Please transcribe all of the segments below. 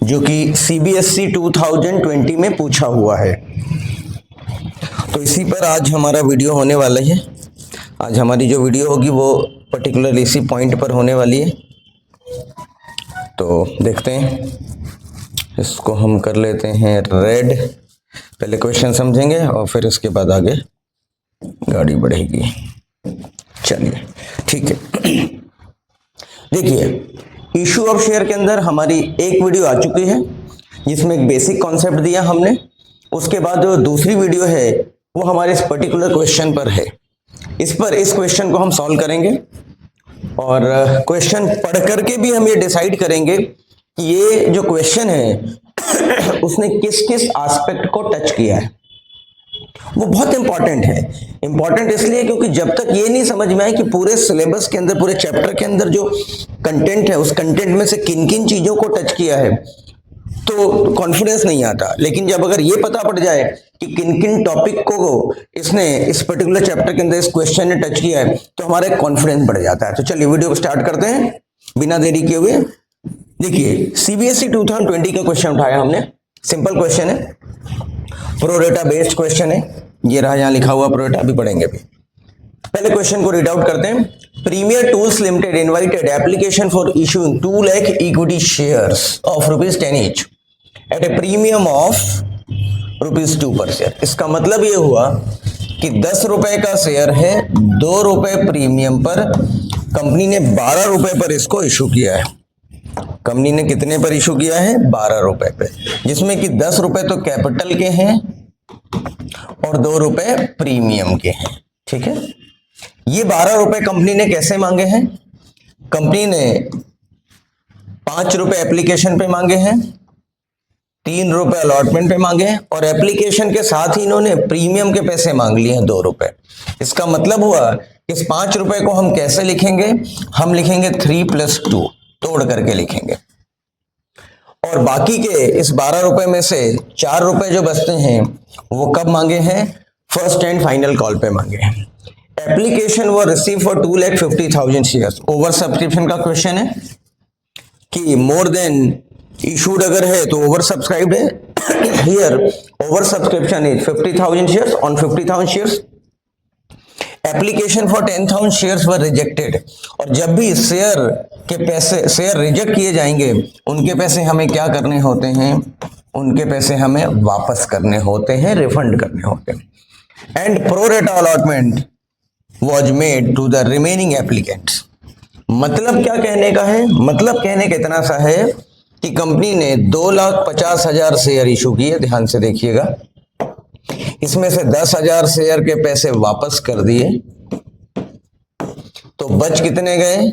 जो कि सीबीएसई 2020 में पूछा हुआ है। तो इसी पर आज हमारा वीडियो होने वाला है। आज हमारी जो वीडियो होगी वो पर्टिकुलर इसी पॉइंट पर होने वाली है। तो देखते हैं, इसको हम कर लेते हैं रेड। पहले क्वेश्चन समझेंगे और फिर उसके बाद आगे गाड़ी बढ़ेगी। चलिए ठीक है। देखिए, इशू ऑफ शेयर के अंदर हमारी एक वीडियो आ चुकी है जिसमें एक बेसिक कॉन्सेप्ट दिया हमने। उसके बाद जो दूसरी वीडियो है वो हमारे इस पर्टिकुलर क्वेश्चन पर है। इस क्वेश्चन को हम सॉल्व करेंगे और क्वेश्चन पढ़ करके भी हम ये डिसाइड करेंगे कि ये जो क्वेश्चन है उसने किस किस एस्पेक्ट को टच किया है। वो बहुत इंपॉर्टेंट है। इंपॉर्टेंट इसलिए क्योंकि जब तक ये नहीं समझ में आए कि पूरे सिलेबस के अंदर, पूरे चैप्टर के अंदर जो कंटेंट है उस कंटेंट में से किन किन चीजों को टच किया है, तो कॉन्फिडेंस नहीं आता। लेकिन जब अगर ये पता पड़ जाए कि किन किन टॉपिक को इसने इस पर्टिकुलर चैप्टर के अंदर इस क्वेश्चन ने टच किया है, तो हमारा कॉन्फिडेंस बढ़ जाता है। तो चलिए वीडियो को स्टार्ट करते हैं बिना देरी किए हुए। देखिए, सीबीएसई 2020 का क्वेश्चन उठाया हमने। सिंपल क्वेश्चन है, प्रोरेटा बेस्ड क्वेश्चन है। ये रहा यहां लिखा हुआ प्रोरेटा, अभी पढ़ेंगे भी। पहले क्वेश्चन को रीड आउट करते हैं। Premier tools limited invited application for issuing 2 lakh equity shares of ₹10 each at a premium of ₹2 per share. इसका मतलब ये हुआ कि 10 रुपए का शेयर है, 2 रुपए प्रीमियम पर कंपनी ने 12 रुपए पर इसको इशू किया है। कंपनी ने कितने पर इशू किया है? 12 रुपए पे, जिसमें कि 10 रुपए तो कैपिटल के हैं और 2 रुपए प्रीमियम के हैं। ठीक है, ये 12 रुपए कंपनी ने कैसे मांगे हैं? कंपनी ने 5 रुपए एप्लीकेशन पे मांगे हैं, 3 रुपए अलॉटमेंट पे मांगे हैं और एप्लीकेशन के साथ ही इन्होंने प्रीमियम के पैसे मांग लिए हैं 2 रुपए। इसका मतलब हुआ कि इस 5 रुपए को हम कैसे लिखेंगे? हम लिखेंगे 3 + 2, तोड़ करके लिखेंगे। और बाकी के इस 12 रुपए में से 4 रुपए जो बचते हैं वो कब मांगे हैं? फर्स्ट एंड फाइनल कॉल पे मांगे हैं। एप्लीकेशन वो receive for 2,50,000 shares. Over subscription का क्वेश्चन है कि मोर देन इशूड अगर है तो ओवर सब्सक्राइब्ड है। Here over subscription is 50,000 shares on 50,000 shares. Application for 10,000 shares were rejected. और जब भी शेयर रिजेक्ट किए जाएंगे, उनके पैसे हमें क्या करने होते हैं? उनके पैसे हमें वापस करने होते हैं, रिफंड करने होते हैं। And pro rata allotment was made to the remaining applicants. मतलब क्या कहने का है? मतलब कहने का इतना सा है कि कंपनी ने 2,50,000 शेयर इशू किए। ध्यान से देखिएगा, इसमें से 10,000 शेयर के पैसे वापस कर दिए, तो बच कितने गए?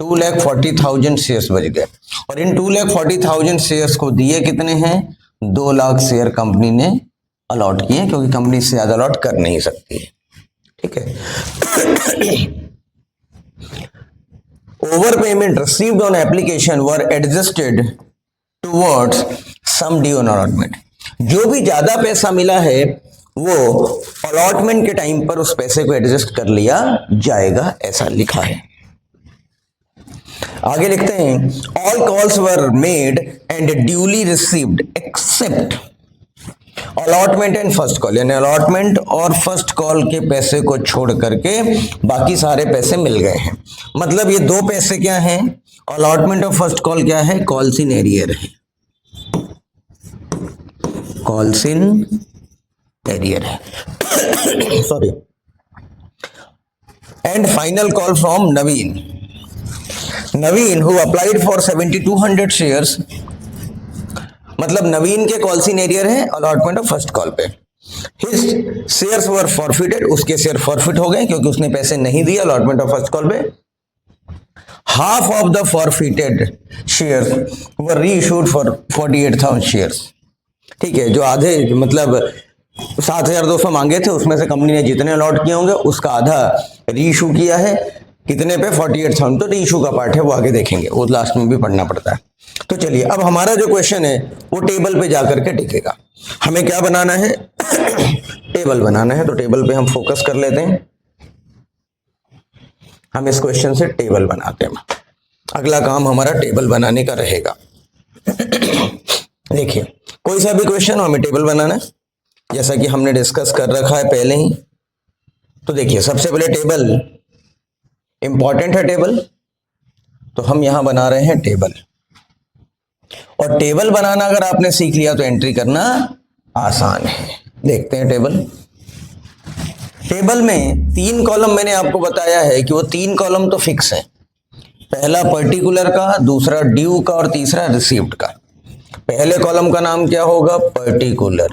2,40,000 शेयर्स बच गए। और इन 2,40,000 शेयर्स को दिए कितने हैं? 2 लाख शेयर कंपनी ने अलॉट किए, क्योंकि कंपनी से ज्यादा अलॉट कर नहीं सकती है। ठीक है। Over payment received on application were adjusted towards sum due on allotment. जो भी ज्यादा पैसा मिला है वो अलॉटमेंट के टाइम पर उस पैसे को एडजस्ट कर लिया जाएगा, ऐसा लिखा है। आगे लिखते हैं, all calls were made and duly received accept allotment and first call. यानी अलॉटमेंट और फर्स्ट कॉल के पैसे को छोड़ करके बाकी सारे पैसे मिल गए हैं। मतलब ये 2 पैसे क्या हैं? अलॉटमेंट और फर्स्ट कॉल क्या है? कॉल्स इन एरियर है, कॉल्स इन एरियर है। Sorry. And final call from Naveen who applied for 7,200 shares. मतलब नवीन के कॉल्स इन एरियर है अलॉटमेंट और फर्स्ट कॉल पे। हिज शेयर्स वर फॉरफिटेड। उसके शेयर फॉरफिट हो गए क्योंकि उसने पैसे नहीं दिए अलॉटमेंट और फर्स्ट कॉल पे। Half of the forfeited shares were reissued for 48,000 shares. ठीक है, जो आधे मतलब 7,200 मांगे थे उसमें से कंपनी ने जितने अलॉट किए होंगे उसका आधा रीइशू किया है। कितने पे? 48,000। तो रीइशू का पार्ट है, वो आगे देखेंगे, वो लास्ट में भी पढ़ना पड़ता है। तो चलिए, अब हमारा जो क्वेश्चन है वो टेबल पे जाकर के टिकेगा। हमें क्या बनाना है? टेबल बनाना है। तो टेबल पे हम फोकस कर लेते हैं। हम इस क्वेश्चन से टेबल बनाते हैं। अगला काम हमारा टेबल बनाने का रहेगा। देखिए कोई सा भी क्वेश्चन हो हमें टेबल बनाना है, जैसा कि हमने डिस्कस कर रखा है पहले ही। तो देखिए सबसे पहले टेबल इंपॉर्टेंट है टेबल, तो हम यहां बना रहे हैं टेबल। और टेबल बनाना अगर आपने सीख लिया तो एंट्री करना आसान है। देखते हैं टेबल। टेबल में 3 कॉलम मैंने आपको बताया है कि वो 3 कॉलम तो फिक्स है। पहला पर्टिकुलर का, दूसरा ड्यू का और तीसरा रिसीव्ड का। पहले कॉलम का नाम क्या होगा? पर्टिकुलर।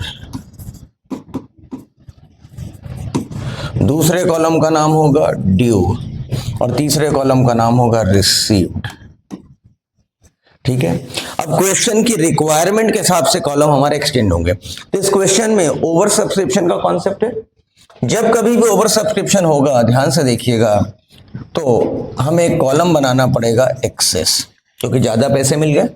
दूसरे कॉलम का नाम होगा ड्यू और तीसरे कॉलम का नाम होगा रिसीव्ड। ठीक है। अब क्वेश्चन की रिक्वायरमेंट के हिसाब से कॉलम हमारे एक्सटेंड होंगे। तो इस क्वेश्चन में ओवर सब्सक्रिप्शन का कॉन्सेप्ट है। जब कभी भी ओवर सब्सक्रिप्शन होगा, ध्यान से देखिएगा, तो हमें एक कॉलम बनाना पड़ेगा एक्सेस, क्योंकि ज्यादा पैसे मिल गए।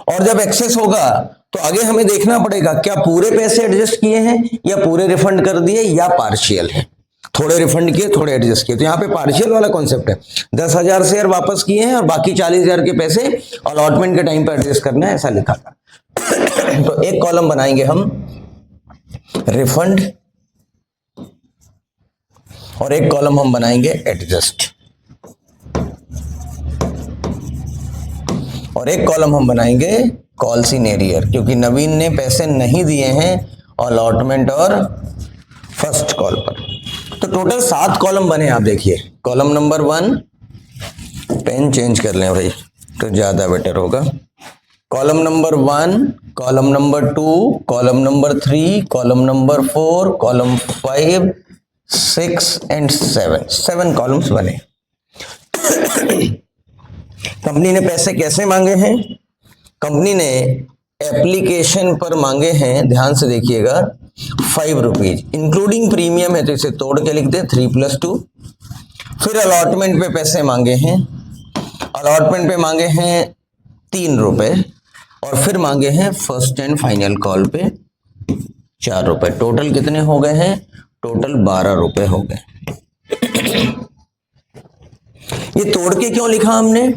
और जब एक्सेस होगा तो आगे हमें देखना पड़ेगा क्या पूरे पैसे एडजस्ट किए हैं या पूरे रिफंड कर दिए या पार्शियल है। थोड़े रिफंड किए, थोड़े एडजस्ट किए। तो यहाँ पे पार्शियल वाला कॉन्सेप्ट है। 10,000 शेयर वापस किए हैं और बाकी 40,000 के पैसे अलॉटमेंट के टाइम पर एडजस्ट करना है, ऐसा लिखा था। तो एक कॉलम बनाएंगे हम रिफंड और एक कॉलम हम बनाएंगे एडजस्ट और एक कॉलम हम बनाएंगे कॉल इन एरियर, क्योंकि नवीन ने पैसे नहीं दिए हैं अलॉटमेंट और फर्स्ट कॉल पर। तो टोटल 7 कॉलम बने। आप देखिए कॉलम नंबर 1, पेन चेंज कर लें भाई तो ज्यादा बेटर होगा। Column number 1, column number 2, column number 3, column number 4, column 5, 6 and 7 columns बने। कंपनी ने पैसे कैसे मांगे हैं? कंपनी ने एप्लीकेशन पर मांगे हैं, ध्यान से देखिएगा, 5 रुपीज इंक्लूडिंग प्रीमियम है तो इसे तोड़ के लिख दे 3 + 2। फिर अलॉटमेंट पे पैसे मांगे हैं, अलॉटमेंट पे मांगे हैं 3 रुपए और फिर मांगे हैं फर्स्ट एंड फाइनल कॉल पे 4 रुपए। टोटल कितने हो गए हैं? टोटल 12 रुपए हो गए। ये तोड़ के क्यों लिखा हमने?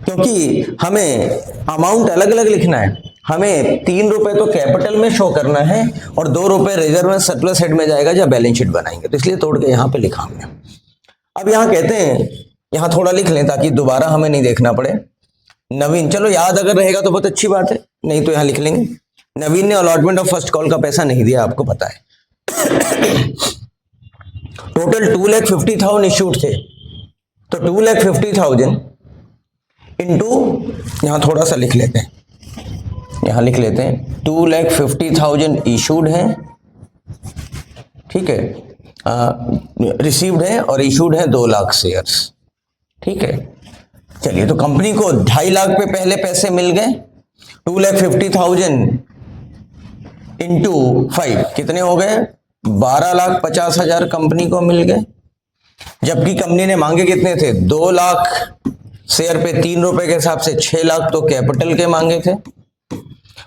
क्योंकि हमें अमाउंट अलग अलग लिखना है। हमें 3 रुपए तो कैपिटल में शो करना है और 2 रुपए रिजर्व में सरप्लस हेड में जाएगा जब बैलेंस शीट बनाएंगे, तो इसलिए तोड़ के यहां पे लिखा हमने। अब यहां कहते हैं, यहां थोड़ा लिख लें ताकि दोबारा हमें नहीं देखना पड़े। नवीन, चलो याद अगर रहेगा तो बहुत अच्छी बात है, नहीं तो यहां लिख लेंगे। नवीन ने अलॉटमेंट ऑफ फर्स्ट कॉल का पैसा नहीं दिया, आपको पता है। टोटल 2,50,000 इश्यूड थे, तो 2,50,000 इंटू, यहां थोड़ा सा लिख लेते हैं, यहां लिख लेते हैं 2,50,000 इशूड है, ठीक है, रिसीव्ड है और इशूड है 2 लाख शेयर्स, ठीक है। चलिए, तो कंपनी को 2.5 लाख पे पहले पैसे मिल गए। 2,50,000 इंटू 5 कितने हो गए? 12,50,000 कंपनी को मिल गए। जबकि कंपनी ने मांगे कितने थे? 2 लाख शेयर पे 3 रुपए के हिसाब से 6 लाख तो कैपिटल के मांगे थे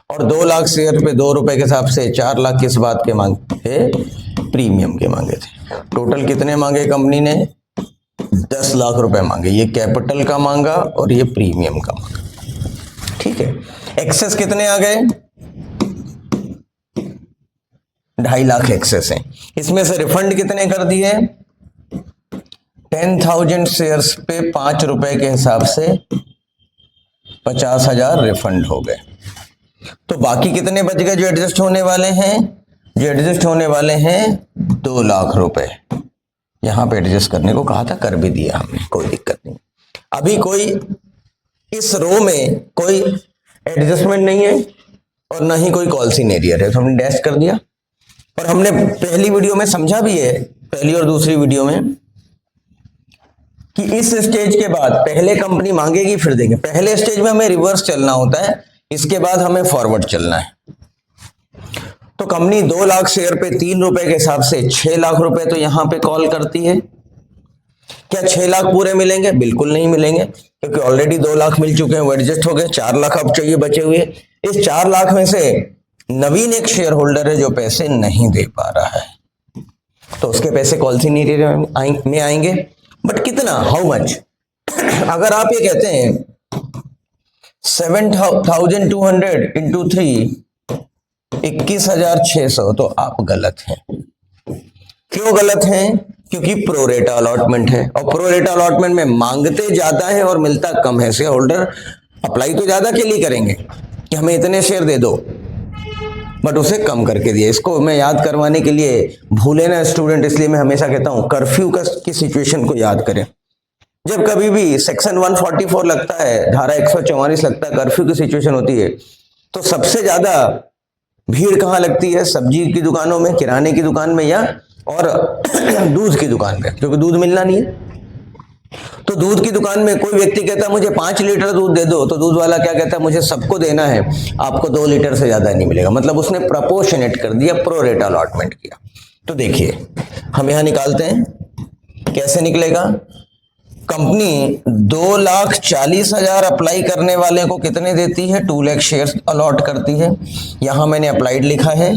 और 2 लाख शेयर पे 2 रुपए के हिसाब से 4 लाख किस बात के मांगे थे? प्रीमियम के मांगे थे। टोटल कितने मांगे कंपनी ने? 10 लाख रुपए मांगे। ये कैपिटल का मांगा और ये प्रीमियम का मांगा, ठीक है। एक्सेस कितने आ गए? 2.5 लाख एक्सेस है। इसमें से रिफंड कितने कर दिए? 10,000 शेयर्स पे 5 रुपए के हिसाब से 50,000 रिफंड हो गए। तो बाकी कितने बच गए जो एडजस्ट होने वाले हैं? जो एडजस्ट होने वाले हैं 2 लाख रुपए। यहां पे एडजस्ट करने को कहा था, कर भी दिया हमने, कोई दिक्कत नहीं। अभी कोई इस रो में कोई एडजस्टमेंट नहीं है और ना ही कोई कॉल इन एरियर है, तो हमने डैश कर दिया। और हमने पहली वीडियो में समझा भी है, पहली और दूसरी वीडियो में, कि इस स्टेज के बाद पहले कंपनी मांगेगी फिर देंगे। पहले स्टेज में हमें रिवर्स चलना होता है, इसके बाद हमें फॉरवर्ड चलना है। तो कंपनी 2 लाख शेयर पे 3 रुपए के हिसाब से 6 लाख रुपए तो यहां पे कॉल करती है। क्या 6 लाख पूरे मिलेंगे? बिल्कुल नहीं मिलेंगे, क्योंकि ऑलरेडी 2 लाख मिल चुके हैं, वो एडजस्ट हो गए। 4 लाख अब चाहिए बचे हुए। इस 4 लाख में से नवीन एक शेयर होल्डर है जो पैसे नहीं दे पा रहा है, तो उसके पैसे कॉल इन एरियर में आएंगे। बट कितना? How much? अगर आप ये कहते हैं 7,200 इंटू 3 21,600, तो आप गलत हैं। क्यों गलत हैं? क्योंकि प्रोरेटा अलॉटमेंट है, और प्रोरेटा अलॉटमेंट में मांगते ज्यादा है और मिलता कम है। शेयर होल्डर अप्लाई तो ज्यादा के लिए करेंगे कि हमें इतने शेयर दे दो, बट उसे कम करके दिए। इसको मैं याद करवाने के लिए, भूले ना स्टूडेंट, इसलिए मैं हमेशा कहता हूं कर्फ्यू की सिचुएशन को याद करें। जब कभी भी सेक्शन 144 लगता है, धारा 144 लगता है, कर्फ्यू की सिचुएशन होती है, तो सबसे ज्यादा भीड़ कहाँ लगती है? सब्जी की दुकानों में, किराने की दुकान में, या और दूध की दुकान में, क्योंकि दूध मिलना नहीं है। तो दूध की दुकान में कोई व्यक्ति कहता है मुझे 5 लीटर दूध दे दो, तो दूध वाला क्या कहता है? मुझे सबको देना है, आपको 2 लीटर से ज्यादा नहीं मिलेगा। मतलब उसने प्रपोर्शनेट कर दिया, प्रोरेटा अलॉटमेंट किया। तो देखिए हम यहां निकालते हैं, कैसे निकलेगा? कंपनी 2,40,000 अप्लाई करने वाले को कितने देती है? 2 लाख शेयर अलॉट करती है। यहां मैंने अप्लाइड लिखा है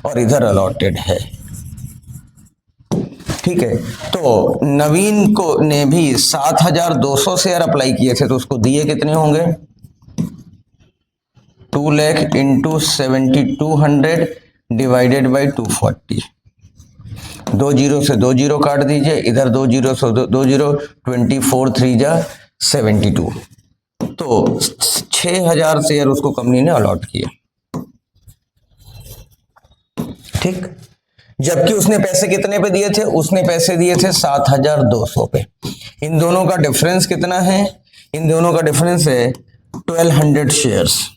और इधर अलॉटेड है, ठीक है। तो नवीन को ने भी 7,200 शेयर अप्लाई किए थे, तो उसको दिए कितने होंगे? 2 lakh into 7,200 divided by 240। 2 zero से 2 जीरो काट दीजिए, इधर 2 जीरो से 2 जीरो, 24 3 जा 72। तो 6,000 शेयर उसको कंपनी ने अलॉट किए, ठीक। जबकि उसने पैसे कितने पे दिए थे? उसने पैसे दिए थे 7,200 पे। इन दोनों का डिफरेंस कितना है? इन दोनों का डिफरेंस है 1,200 शेयर्स।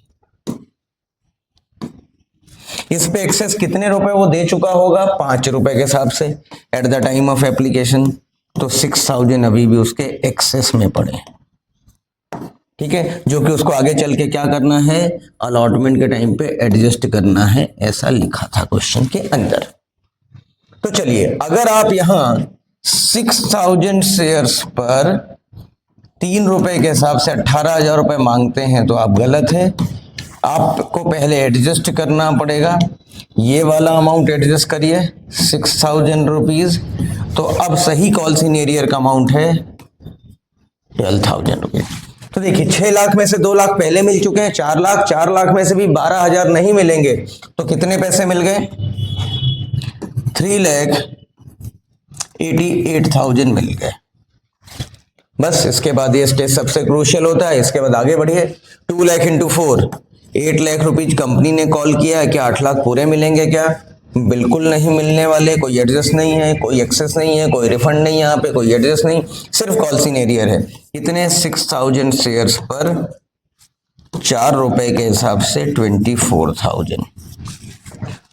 इस पे एक्सेस कितने रुपए वो दे चुका होगा? 5 रुपए के हिसाब से at the time of application. तो 6,000 अभी भी उसके एक्सेस में पड़े, ठीक है, जो कि उसको आगे चल के क्या करना है? अलॉटमेंट के टाइम पे एडजस्ट करना है, ऐसा लिखा था क्वेश्चन के अंदर। तो चलिए, अगर आप यहां 6,000 शेयर्स पर 3 रुपए के हिसाब से 18,000 रुपए मांगते हैं, तो आप गलत है। आपको पहले एडजस्ट करना पड़ेगा। ये वाला अमाउंट एडजस्ट करिए, 6,000 रुपीज। तो अब सही कॉल सीनियर का अमाउंट है 12,000 रुपीज। तो देखिए 6 लाख में से 2 लाख पहले मिल चुके हैं, 4 लाख, 4 लाख में से भी 12,000 नहीं मिलेंगे, तो कितने पैसे मिल गए? 3,88,000 मिल गए। बस इसके बाद ये स्टेज सबसे क्रूशियल होता है। इसके बाद आगे बढ़िए, 2 lakh into 4, 8 lakh rupees company ने कॉल किया है। क्या 8 लाख पूरे मिलेंगे? क्या बिल्कुल नहीं मिलने वाले। कोई एडजस्ट नहीं है, कोई एक्सेस नहीं है, कोई रिफंड नहीं है, यहाँ पे कोई एडजस्ट नहीं, सिर्फ कॉल सीनियर है। कितने? 6,000 शेयर्स पर 4 रुपए के हिसाब से 24,000।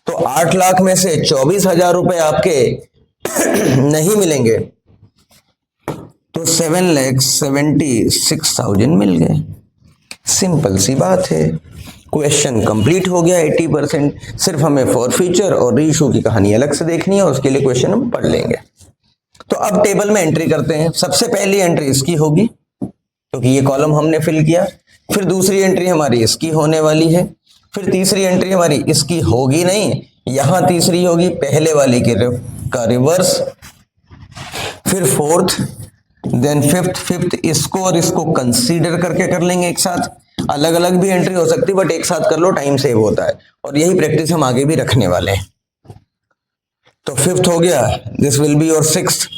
तो 8 लाख में से 24,000 रुपए आपके नहीं मिलेंगे, तो 7,76,000 मिल गए। सिंपल सी बात है, क्वेश्चन कंप्लीट हो गया 80%। सिर्फ हमें फॉर फ्यूचर और रीइशू की कहानी अलग से देखनी है, उसके लिए क्वेश्चन हम पढ़ लेंगे। तो अब टेबल में एंट्री करते हैं। सबसे पहली एंट्री इसकी होगी, क्योंकि ये कॉलम हमने फिल किया। फिर दूसरी एंट्री हमारी इसकी होने वाली है। फिर तीसरी एंट्री हमारी इसकी होगी नहीं, यहां तीसरी होगी, पहले वाली का रिवर्स। फिर फोर्थ, देन फिफ्थ इसको और इसको कंसीडर करके कर लेंगे एक साथ। अलग अलग भी एंट्री हो सकती है, बट एक साथ कर लो, टाइम सेव होता है। और यही प्रैक्टिस हम आगे भी रखने वाले हैं। तो फिफ्थ हो गया, this will be your sixth,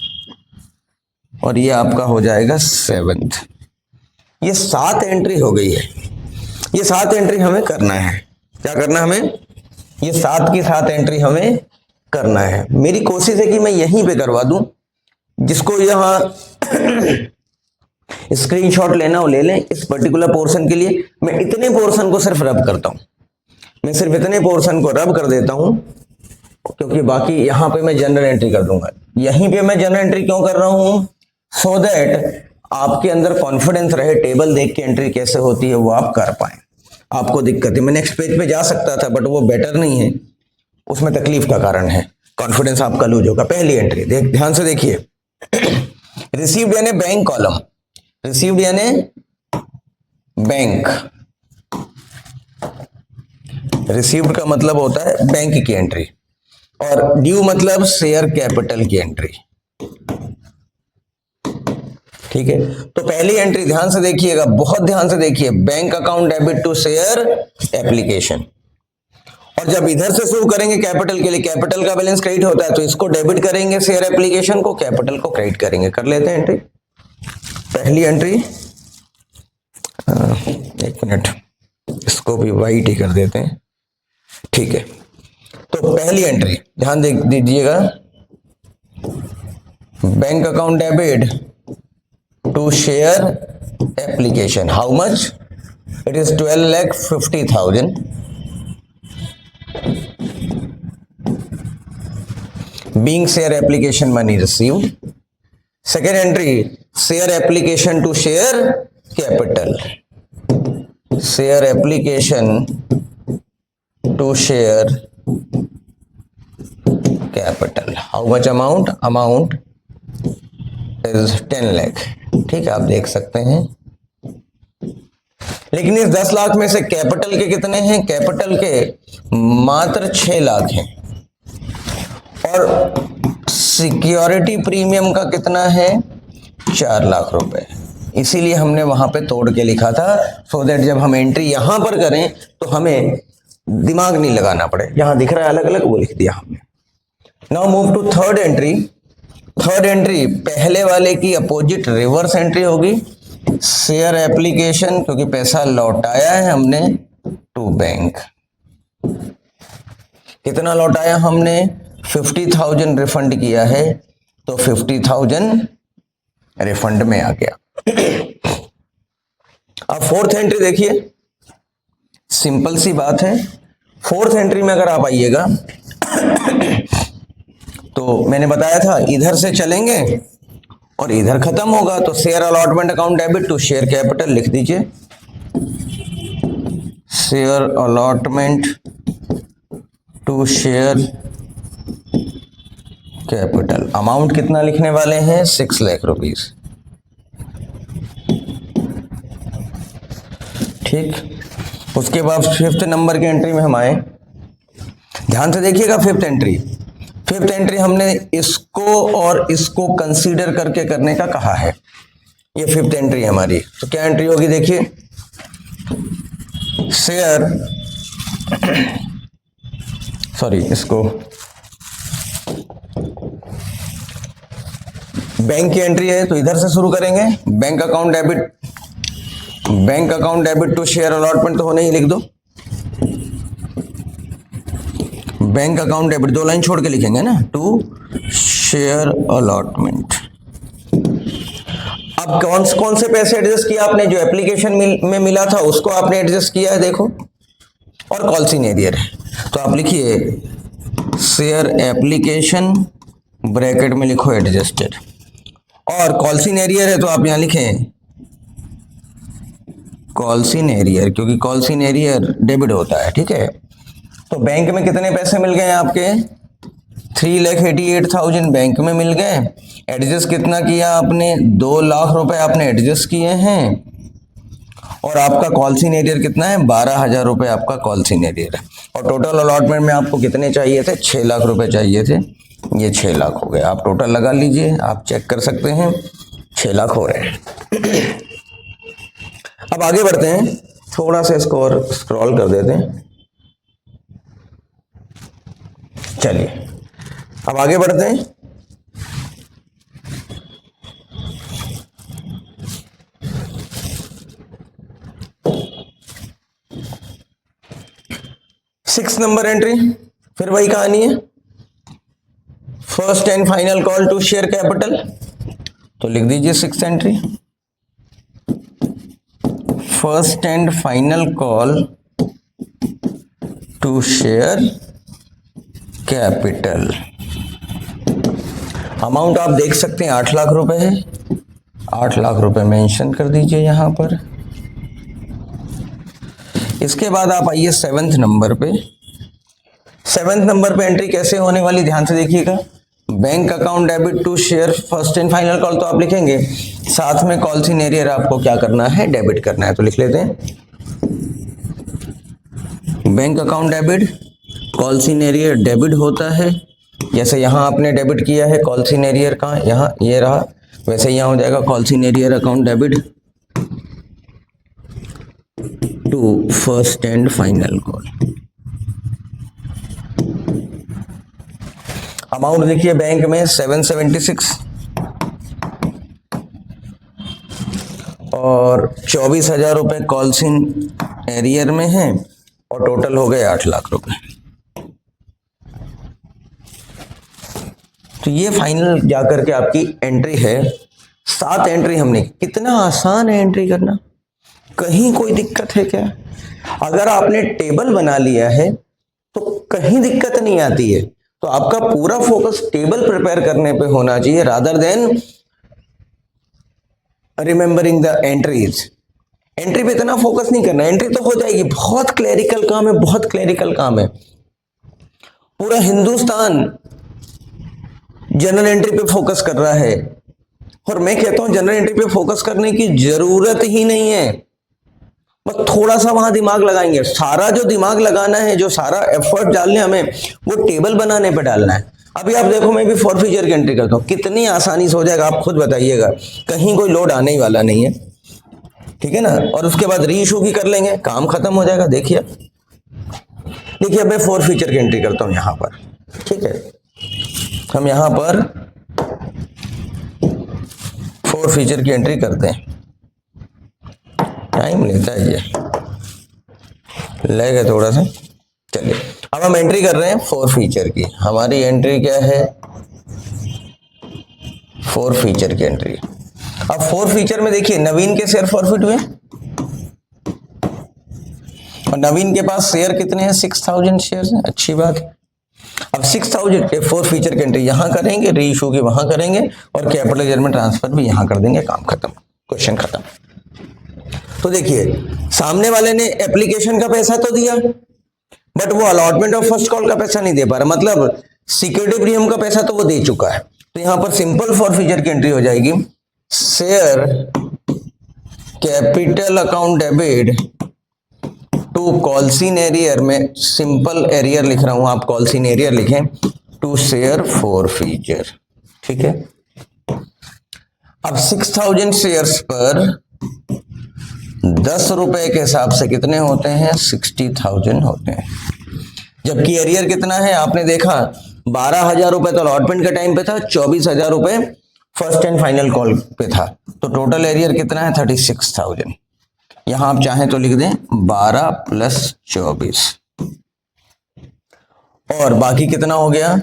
और ये आपका हो जाएगा 7th। ये 7 एंट्री हो गई है। ये 7 एंट्री हमें करना है। क्या करना हमें? ये 7 की 7 एंट्री हमें करना है। मेरी कोशिश है कि मैं यहीं पे करवा दूं। जिसको यहां स्क्रीनशॉट लेना हो ले लें। इस पर्टिकुलर पोर्शन के लिए मैं इतने पोर्शन को सिर्फ रब करता हूं। मैं सिर्फ इतने पोर्शन को रब कर देता हूं, क्योंकि बाकी यहां पे मैं जनरल एंट्री कर दूंगा। यहीं पे मैं जनरल एंट्री क्यों कर रहा हूं? सो दैट आपके अंदर कॉन्फिडेंस रहे, टेबल देख के एंट्री कैसे होती है वो आप कर पाए। आपको दिक्कत है, मैं नेक्स्ट पेज पे जा सकता था, बट वो बेटर नहीं है, उसमें तकलीफ का कारण है, कॉन्फिडेंस आपका लूज होगा। पहली एंट्री ध्यान से देखिए, रिसीव्ड यानी बैंक कॉलम, रिसीव्ड यानी बैंक, रिसीव्ड का मतलब होता है बैंक की एंट्री, और ड्यू मतलब शेयर कैपिटल की एंट्री। ठीक है, तो पहली एंट्री ध्यान से देखिएगा, बहुत ध्यान से देखिए, bank account debit to share application. और जब इधर से शुरू करेंगे कैपिटल के लिए, कैपिटल का बैलेंस क्रेडिट होता है तो इसको डेबिट करेंगे, शेयर एप्लीकेशन को, कैपिटल को क्रेडिट करेंगे। कर लेते हैं एंट्री, पहली एंट्री, एक मिनट, इसको भी वाइट ही कर देते हैं, ठीक है। तो पहली एंट्री ध्यान दीजिएगा, bank account debit to share application, how much, it is 12,50,000 being share application money received. Second entry, share application to share capital, share application to share capital, how much amount, amount is 10 lakh, ठीक है, आप देख सकते हैं। लेकिन इस 10 लाख में से कैपिटल के कितने हैं, कैपिटल के मात्र 6 लाख हैं, और सिक्योरिटी प्रीमियम का कितना है, 4 लाख रुपए, इसीलिए हमने वहां पे तोड़ के लिखा था, सो दैट जब हम एंट्री यहां पर करें तो हमें दिमाग नहीं लगाना पड़े, यहां दिख रहा है अलग अलग, वो लिख दिया हमने। Now move to third entry. Third entry पहले वाले की अपोजिट रिवर्स एंट्री होगी, शेयर एप्लीकेशन, क्योंकि पैसा लौटाया है हमने टू बैंक। कितना लौटाया हमने, 50,000 रिफंड किया है, तो 50,000 रिफंड में आ गया। अब फोर्थ एंट्री देखिए, सिंपल सी बात है। फोर्थ एंट्री में अगर आप आइएगा तो मैंने बताया था इधर से चलेंगे और इधर खत्म होगा, तो share allotment account debit to share capital लिख दीजिए, share allotment to share capital. Amount कितना लिखने वाले हैं, 6 लाख रुपीस, ठीक। उसके बाद फिफ्थ नंबर की एंट्री में हम आए, ध्यान से देखिएगा। फिफ्थ एंट्री हमने इसको और इसको कंसीडर करके करने का कहा है, ये फिफ्थ एंट्री है हमारी। तो क्या एंट्री होगी देखिए, शेयर, सॉरी, इसको बैंक की एंट्री है तो इधर से शुरू करेंगे, bank account debit to share allotment तो होने ही, लिख दो बैंक अकाउंट डेबिट, 2 लाइन छोड़ के लिखेंगे ना, टू शेयर अलॉटमेंट। अब कौन से पैसे एडजस्ट किया आपने, जो एप्लीकेशन में मिला था उसको आपने एडजस्ट किया है, देखो, और कॉल सीनियर है, तो आप लिखिए शेयर एप्लीकेशन, ब्रैकेट में लिखो एडजस्टेड, और कॉल्सिन एरियर है तो आप यहां लिखें कॉल्सिन एरियर, क्योंकि कॉल्सिन एरियर डेबिट होता है, ठीक है। तो बैंक में कितने पैसे मिल गए आपके, 3,88,000 बैंक में मिल गए। एडजस्ट कितना किया आपने, 2 लाख रुपए आपने एडजस्ट किए हैं, और आपका कॉल्सिन एरियर कितना है, 12,000 रुपए आपका कॉल्सिन एरियर है। और टोटल अलॉटमेंट में आपको कितने चाहिए थे, 6 लाख रुपए चाहिए थे, ये 6 लाख हो गए। आप टोटल लगा लीजिए, आप चेक कर सकते हैं, 6 लाख हो रहे हैं। अब आगे बढ़ते हैं, थोड़ा सा इसको और स्क्रॉल कर देते हैं, चलिए अब आगे बढ़ते हैं। सिक्स नंबर एंट्री, फिर वही कहानी है, first and final call to share capital, तो लिख दीजिए 6th entry, first and final call to share capital. Amount आप देख सकते हैं 8 लाख रुपए है, 8 लाख रुपए मेंशन कर दीजिए यहां पर। इसके बाद आप आइए 7th नंबर पे। 7th नंबर पे एंट्री कैसे होने वाली, ध्यान से देखिएगा। Bank account debit to share first and final call तो आप लिखेंगे, साथ में कॉल्सिन एरियर आपको क्या करना है, डेबिट करना है, तो लिख लेते हैं बैंक अकाउंट डेबिट, कॉल्सिन एरियर डेबिट होता है, जैसे यहां आपने डेबिट किया है कॉल्सिन एरियर का, यहां ये रहा, वैसे यहाँ हो जाएगा calls in arrear account debit to first and final call. Amount देखिए बैंक में 776 और 24,000 रुपए कॉल्स इन एरियर में है और टोटल हो गए 8 लाख रुपए। तो ये फाइनल जाकर के आपकी एंट्री है। 7 एंट्री हमने, कितना आसान है एंट्री करना, कहीं कोई दिक्कत है क्या? अगर आपने टेबल बना लिया है तो कहीं दिक्कत नहीं आती है। तो आपका पूरा फोकस टेबल प्रिपेयर करने पे होना चाहिए rather than remembering the entries. Entry पे इतना फोकस नहीं करना, एंट्री तो हो जाएगी, बहुत क्लरिकल काम है, बहुत क्लरिकल काम है। पूरा हिंदुस्तान जनरल एंट्री पे फोकस कर रहा है और मैं कहता हूं जनरल एंट्री पे फोकस करने की जरूरत ही नहीं है। बस थोड़ा सा वहां दिमाग लगाएंगे, सारा जो दिमाग लगाना है, जो सारा एफर्ट डालने हमें, वो टेबल बनाने पे डालना है। अभी आप देखो, मैं भी फॉर फीचर की एंट्री करता हूं, कितनी आसानी से हो जाएगा, आप खुद बताइएगा, कहीं कोई लोड आने ही वाला नहीं है, ठीक है ना। और उसके बाद री इशू की कर लेंगे, काम खत्म हो जाएगा। देखिए अब मैं फॉर फीचर की एंट्री करता हूं यहां पर, ठीक है। हम यहां पर फोर फीचर की एंट्री करते हैं, टाइम लेता है ये, लगेगा थोड़ा सा। चलिए अब हम एंट्री कर रहे हैं फोर फीचर की। हमारी एंट्री क्या है? फोर फीचर की एंट्री। अब फोर फीचर में देखिए नवीन के शेयर फॉरफिट हुए और नवीन के पास शेयर कितने हैं? 6000 शेयर है, अच्छी बात है। अब 6000 के फोर फीचर की एंट्री यहां करेंगे, री इशू की वहां करेंगे और कैपिटल में ट्रांसफर भी यहां कर देंगे, काम खत्म, क्वेश्चन खत्म। तो देखिए सामने वाले ने एप्लीकेशन का पैसा तो दिया बट वो अलॉटमेंट ऑफ फर्स्ट कॉल का पैसा नहीं दे पा रहा, मतलब सिक्योरिटी प्रीमियम का पैसा तो वो दे चुका है। तो यहां पर सिंपल फॉर फीचर की एंट्री हो जाएगी, share capital account debit to calls in arrear, में सिंपल एरियर लिख रहा हूं, आप कॉल्स इन एरियर लिखें, टू शेयर फॉर फीचर, ठीक है। अब 6000 शेयर्स पर 10 रुपए के हिसाब से कितने होते हैं? 60,000 होते हैं। जबकि एरियर कितना है आपने देखा, 12,000 रुपए तो अलॉटमेंट के टाइम पे था, 24,000 रुपए फर्स्ट एंड फाइनल कॉल पे था। तो टोटल एरियर कितना है? 36,000। यहां आप चाहें तो लिख दें 12 + 24 और बाकी कितना हो गया?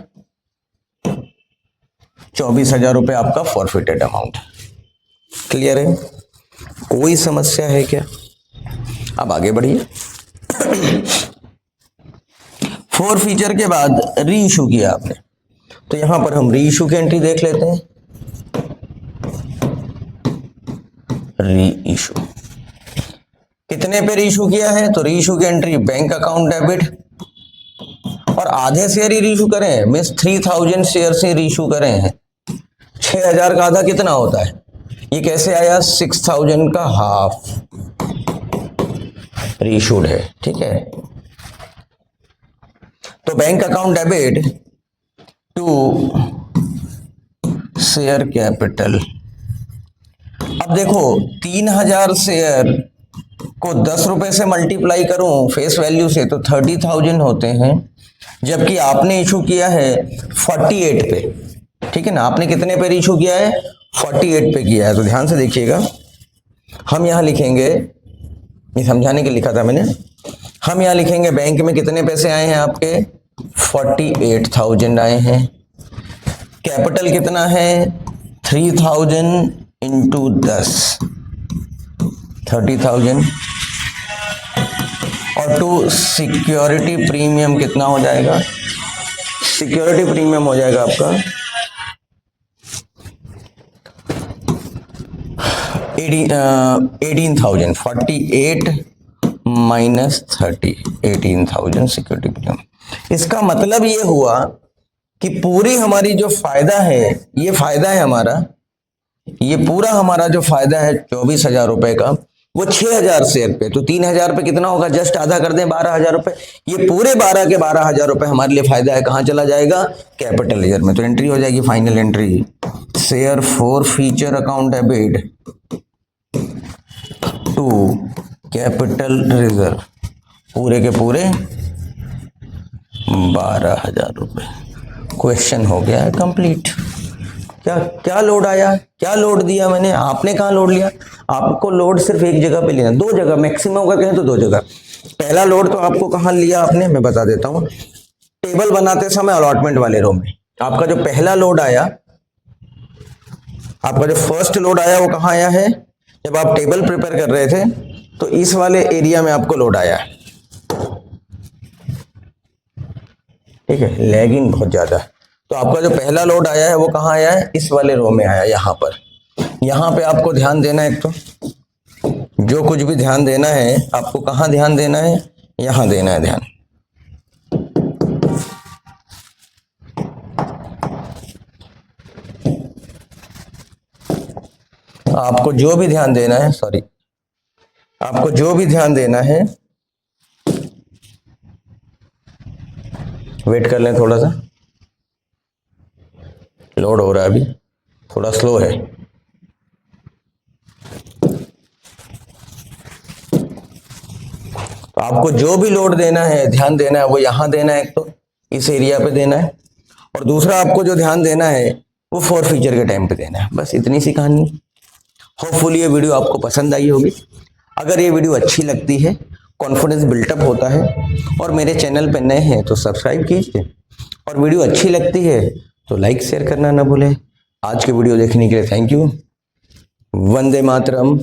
24,000 रुपए आपका फॉरफिटेड अमाउंट। क्लियर है? कोई समस्या है क्या? अब आगे बढ़िए। फोर फीचर के बाद री इशू किया आपने, तो यहां पर हम री इशू की एंट्री देख लेते हैं। री इशू कितने पे री इशू किया है? तो री इशू की एंट्री बैंक अकाउंट डेबिट और आधे शेयर ही री इशू करें, मीन्स 3000 शेयर से री इशू करें हैं। 6000 का आधा कितना होता है? ये कैसे आया? 6000 का हाफ री इशूड है, ठीक है। तो bank account debit to share capital. अब देखो 3000 शेयर को 10 रुपए से मल्टीप्लाई करूं फेस वैल्यू से तो 30,000 होते हैं, जबकि आपने इशू किया है 48 पे, ठीक है ना। आपने कितने पे इशू किया है? 48 पे किया है। तो ध्यान से देखिएगा, हम यहां लिखेंगे, ये समझाने के लिखा था मैंने, हम यहां लिखेंगे बैंक में कितने पैसे आए हैं आपके? 48,000 आए हैं। कैपिटल कितना है? 3000 इंटू 10, 30,000 और टू सिक्योरिटी प्रीमियम कितना हो जाएगा? सिक्योरिटी प्रीमियम हो जाएगा आपका 18,000, 48 माइनस 30, 18,000 सिक्योरिटी प्रीमियम। इसका मतलब ये हुआ कि पूरी हमारी जो फायदा है, ये फायदा है हमारा, ये पूरा हमारा जो फायदा है 24,000 रुपए का, वो 6,000 शेयर पे, तो 3,000 पे कितना होगा, जस्ट आधा कर दें 12,000 रुपए। ये पूरे 12 के 12,000 रुपए हमारे लिए फायदा है, कहाँ चला जाएगा, कैपिटल लेजर में। तो एंट्री हो जाएगी final entry, share forfeiture account debit to capital reserve, पूरे के पूरे 12,000 रुपए। क्वेश्चन हो गया है कंप्लीट। क्या क्या लोड आया, क्या लोड दिया मैंने, आपने कहाँ लोड लिया, आपको लोड सिर्फ एक जगह पे लेना, दो जगह मैक्सिमम का कहें तो दो जगह। पहला लोड तो आपको कहाँ लिया आपने, मैं बता देता हूँ, टेबल बनाते समय अलॉटमेंट वाले रो में। आपका जो पहला लोड आया, आपका जो फर्स्ट लोड आया वो कहाँ आया है, जब आप टेबल प्रिपेयर कर रहे थे तो इस वाले एरिया में आपको लोड आया, ठीक है, लैगिंग बहुत ज्यादा। तो आपका जो पहला लोड आया है वो कहाँ आया है, इस वाले रो में आया, यहाँ पर। यहाँ पे आपको ध्यान देना है, एक तो जो कुछ भी ध्यान देना है आपको कहाँ ध्यान देना है, यहाँ देना है ध्यान। आपको जो भी ध्यान देना है, सॉरी, आपको जो भी ध्यान देना है, वेट कर लें थोड़ा सा, लोड हो रहा है अभी, थोड़ा स्लो है। तो आपको जो भी लोड देना है, ध्यान देना है, वो यहां देना है, एक तो इस एरिया पे देना है, और दूसरा आपको जो ध्यान देना है वो फॉर फ्यूचर के टाइम पे देना है। बस इतनी सी कहानी। होपफुली ये वीडियो आपको पसंद आई होगी। अगर ये वीडियो अच्छी लगती है, कॉन्फिडेंस बिल्टअप होता है, और मेरे चैनल पे नए हैं तो सब्सक्राइब कीजिए, और वीडियो अच्छी लगती है तो लाइक शेयर करना ना भूलें। आज के वीडियो देखने के लिए थैंक यू। वंदे मातरम।